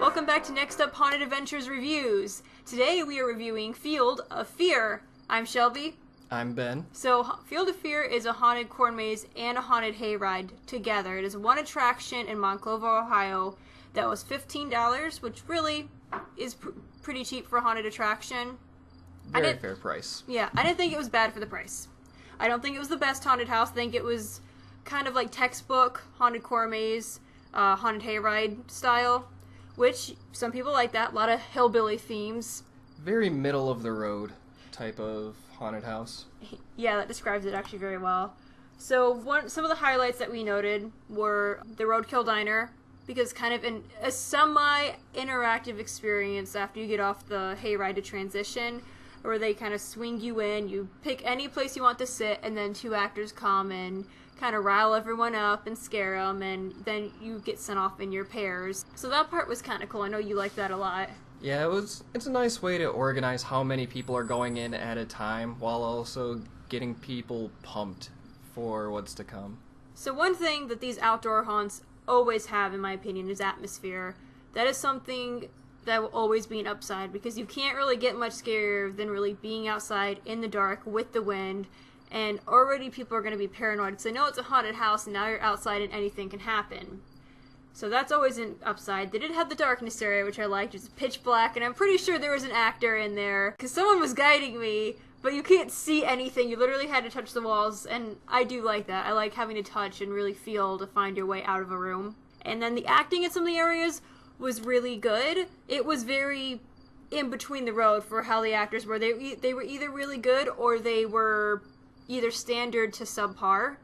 Welcome back to Next Up Haunted Adventures Reviews. Today we are reviewing Field of Fear. I'm Shelby. I'm Ben. So, Field of Fear is a haunted corn maze and a haunted hayride together. It is one attraction in Monclova, Ohio that was $15, which really is pretty cheap for a haunted attraction. Very fair price. Yeah, I didn't think it was bad for the price. I don't think it was the best haunted house. I think it was kind of like textbook haunted corn maze, haunted hayride style, which some people like that. A lot of hillbilly themes. Very middle of the road type of haunted house. Yeah, that describes it actually very well. So some of the highlights that we noted were the Roadkill Diner, because kind of a semi-interactive experience after you get off the hayride to transition, where they kind of swing you in, you pick any place you want to sit, and then two actors come and kind of rile everyone up and scare them, and then you get sent off in your pairs. So that part was kind of cool. I know you liked that a lot. Yeah, it's a nice way to organize how many people are going in at a time, while also getting people pumped for what's to come. So one thing that these outdoor haunts always have, in my opinion, is atmosphere. That is something that will always be an upside, because you can't really get much scarier than really being outside in the dark with the wind, and already people are going to be paranoid. So they know it's a haunted house, and now you're outside and anything can happen. So that's always an upside. They did have the darkness area, which I liked. It's pitch black, and I'm pretty sure there was an actor in there, because someone was guiding me, but you can't see anything. You literally had to touch the walls, and I do like that. I like having to touch and really feel to find your way out of a room. And then the acting in some of the areas was really good. It was very in between the road for how the actors were. They were either really good or they were either standard to subpar.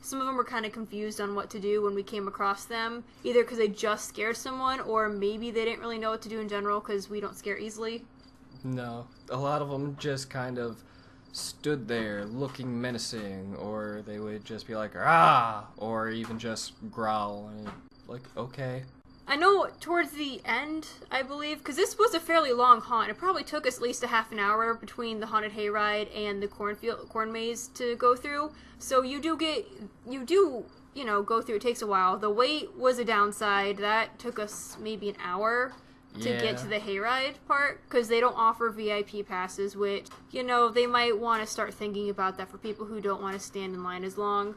Some of them were kind of confused on what to do when we came across them, either because they just scared someone, or maybe they didn't really know what to do in general because we don't scare easily. No, a lot of them just kind of stood there looking menacing, or they would just be like, ah, or even just growl, and like, okay. I know towards the end, I believe, because this was a fairly long haunt. It probably took us at least a half an hour between the haunted hayride and the corn maze to go through. So you do, go through. It takes a while. The wait was a downside. That took us maybe an hour to get to the hayride part, because they don't offer VIP passes, which, they might want to start thinking about that for people who don't want to stand in line as long.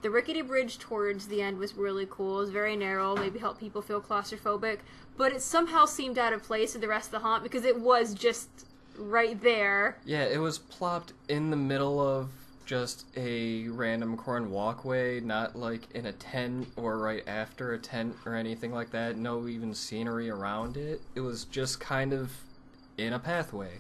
The Rickety Bridge towards the end was really cool. It was very narrow, maybe helped people feel claustrophobic, but it somehow seemed out of place in the rest of the haunt because it was just right there. Yeah, it was plopped in the middle of just a random corn walkway, not like in a tent or right after a tent or anything like that. No even scenery around it. It was just kind of in a pathway.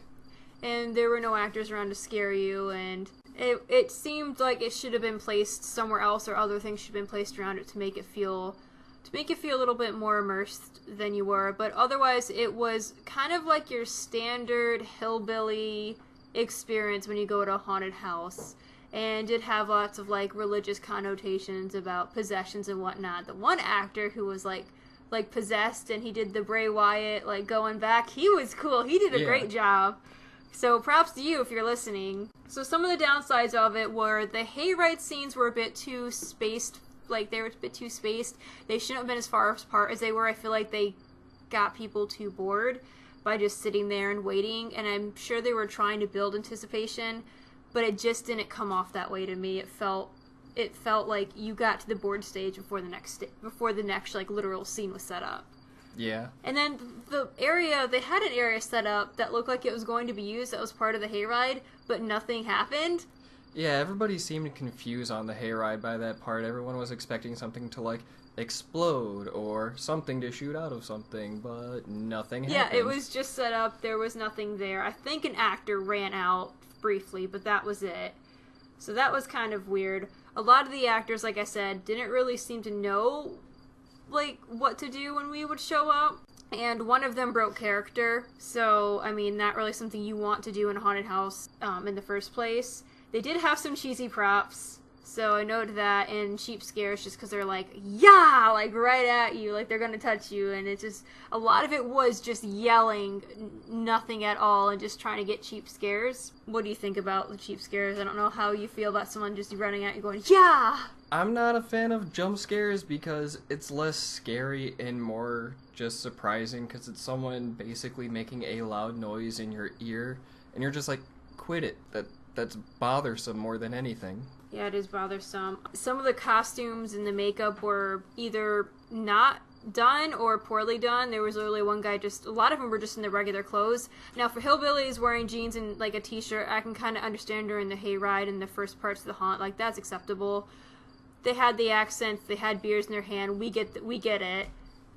And there were no actors around to scare you, and it seemed like it should have been placed somewhere else, or other things should have been placed around it to make it feel a little bit more immersed than you were. But otherwise, it was kind of like your standard hillbilly experience when you go to a haunted house, and did have lots of like religious connotations about possessions and whatnot. The one actor who was like possessed, and he did the Bray Wyatt like going back, he was cool. He did a great job. So props to you if you're listening. So some of the downsides of it were the hayride scenes were a bit too spaced. They were a bit too spaced. They shouldn't have been as far apart as they were. I feel like they got people too bored by just sitting there and waiting. And I'm sure they were trying to build anticipation, but it just didn't come off that way to me. It felt like you got to the board stage before the next like literal scene was set up. Yeah. And then they had an area set up that looked like it was going to be used, that was part of the hayride, but nothing happened. Yeah, everybody seemed confused on the hayride by that part. Everyone was expecting something to, like, explode or something to shoot out of something, but nothing happened. Yeah, it was just set up. There was nothing there. I think an actor ran out briefly, but that was it. So that was kind of weird. A lot of the actors, like I said, didn't really seem to know what to do when we would show up, and one of them broke character, so, I mean, not really something you want to do in a haunted house in the first place. They did have some cheesy props, So I noted that, and cheap scares just because they're like, yeah, like right at you, like they're gonna touch you, and it's just, a lot of it was just yelling, nothing at all, and just trying to get cheap scares. What do you think about the cheap scares? I don't know how you feel about someone just running at you going, yeah! I'm not a fan of jump scares because it's less scary and more just surprising because it's someone basically making a loud noise in your ear, and you're just like, quit it. That's bothersome more than anything. Yeah, it is bothersome. Some of the costumes and the makeup were either not done or poorly done. There was literally one guy a lot of them were just in their regular clothes. Now, for hillbillies wearing jeans and like a t-shirt, I can kind of understand during the hayride and the first parts of the haunt, like that's acceptable. They had the accents, they had beers in their hand, we get it.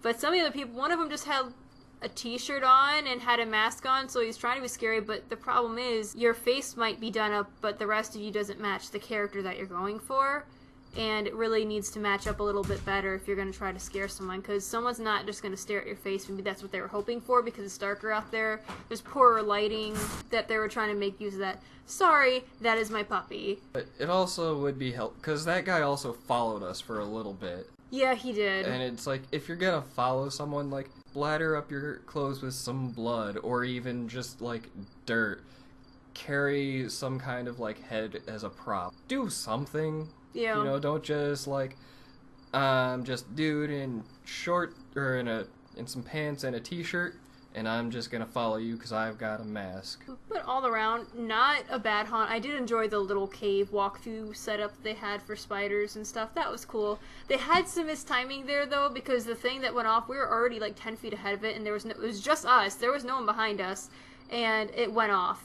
But some of the other people, one of them just had a t-shirt on and had a mask on, so he's trying to be scary, but the problem is your face might be done up, but the rest of you doesn't match the character that you're going for, and it really needs to match up a little bit better if you're going to try to scare someone, because someone's not just going to stare at your face. Maybe that's what they were hoping for because it's darker out there. There's poorer lighting that they were trying to make use of that. Sorry, that is my puppy. But it also would be helpful, because that guy also followed us for a little bit. Yeah, he did. And it's like, if you're gonna follow someone, like, bladder up your clothes with some blood, or even just, like, dirt. Carry some kind of, like, head as a prop. Do something. Yeah. You know, don't just, like, just dude in short, or in some pants and a t-shirt, and I'm just gonna follow you because I've got a mask. But all around, not a bad haunt. I did enjoy the little cave walkthrough setup they had for spiders and stuff. That was cool. They had some mistiming there, though, because the thing that went off, we were already like 10 feet ahead of it, and it was just us. There was no one behind us, and it went off.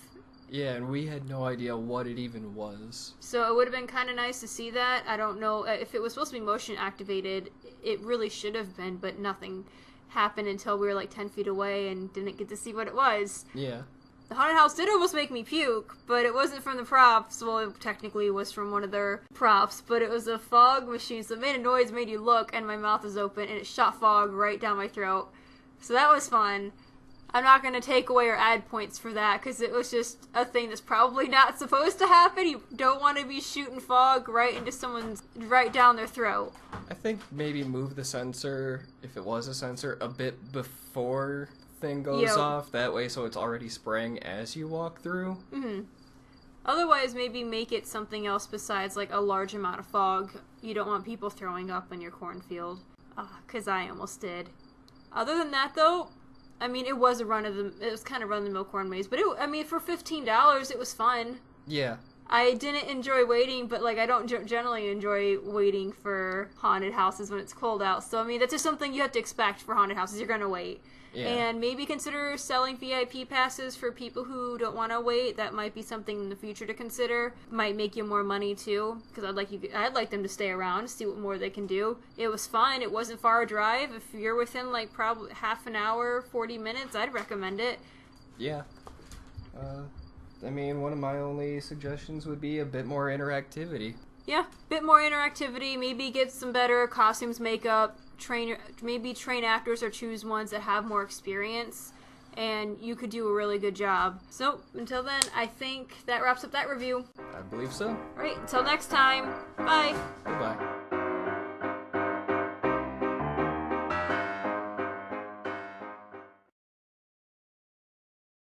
Yeah, and we had no idea what it even was. So it would have been kind of nice to see that. I don't know if it was supposed to be motion activated. It really should have been, but nothing happened until we were like 10 feet away and didn't get to see what it was. Yeah. The haunted house did almost make me puke, but it wasn't from the props. Well, it technically was from one of their props, but it was a fog machine, so it made a noise, made you look, and my mouth was open, and it shot fog right down my throat. So that was fun. I'm not going to take away or add points for that, because it was just a thing that's probably not supposed to happen. You don't want to be shooting fog right into someone's, right down their throat. I think maybe move the sensor, if it was a sensor, a bit before thing goes off. That way so it's already spraying as you walk through. Mm-hmm. Otherwise, maybe make it something else besides, like, a large amount of fog. You don't want people throwing up in your cornfield. Because I almost did. Other than that, though, I mean, it was kind of run-of-the-mill corn maze, but for $15, it was fun. Yeah. I didn't enjoy waiting, but, like, I don't generally enjoy waiting for haunted houses when it's cold out. So, I mean, that's just something you have to expect for haunted houses. You're gonna wait. Yeah. And maybe consider selling VIP passes for people who don't want to wait. That might be something in the future to consider. Might make you more money, too, because I'd like them to stay around, see what more they can do. It was fun. It wasn't far a drive. If you're within, like, probably half an hour, 40 minutes, I'd recommend it. Yeah. I mean, one of my only suggestions would be a bit more interactivity. Yeah, bit more interactivity. Maybe get some better costumes, makeup, maybe train actors or choose ones that have more experience, and you could do a really good job. So, until then, I think that wraps up that review. I believe so. Alright, until next time, bye! Goodbye.